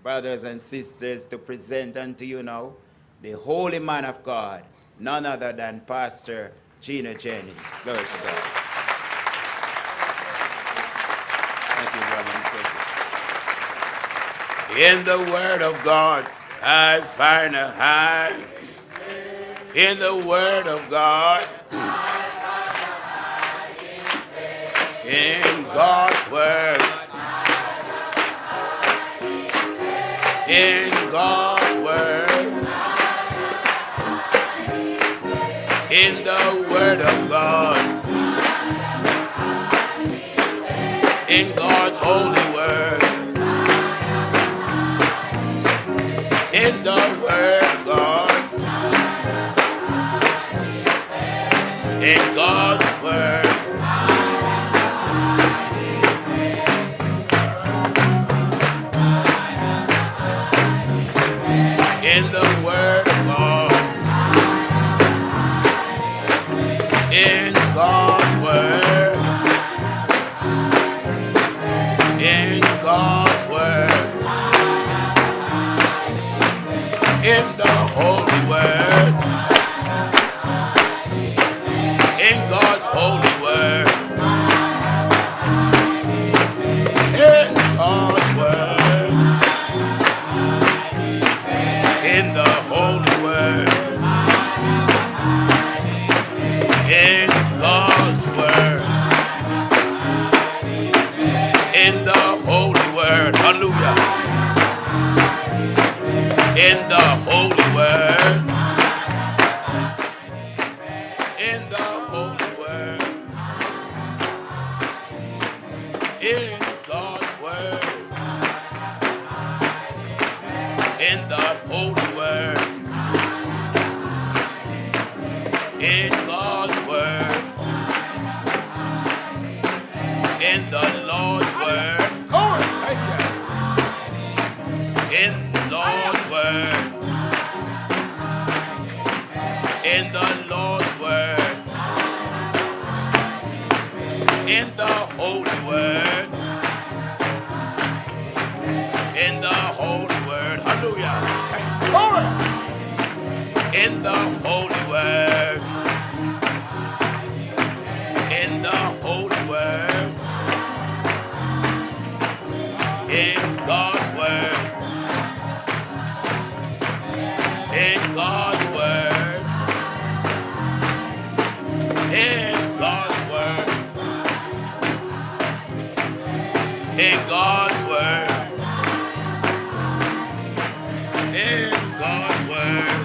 brothers and sisters, to present unto you now the holy man of God, none other than Pastor Gino Jennings. Glory to God. Thank you, brother. In the word of God, I find a high. In the word of God, in God's word, in God's word, in the word of God, in God's holy word, in the word of God, in God's word, in the word of God, in God's word, in God's word, in the holy word, in God's holy word, in God's word, in the holy word, in God's word, in the holy word, hallelujah, in the holy word, in the holy word, in God's word, in the holy word, in God's word, in the Lord's word, in Lord's word, in the Lord's word, in the holy word, in the holy word, hallelujah, in the holy word, in the holy word, in God's word, in God's word, in God's word, in God's word, in God's word,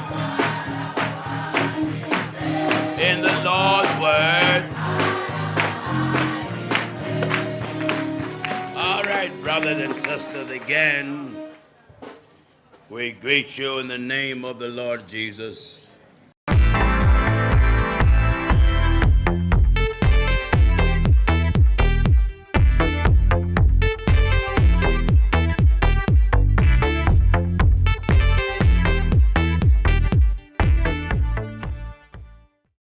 in the Lord's word. All right, brothers and sisters, again, we greet you in the name of the Lord Jesus.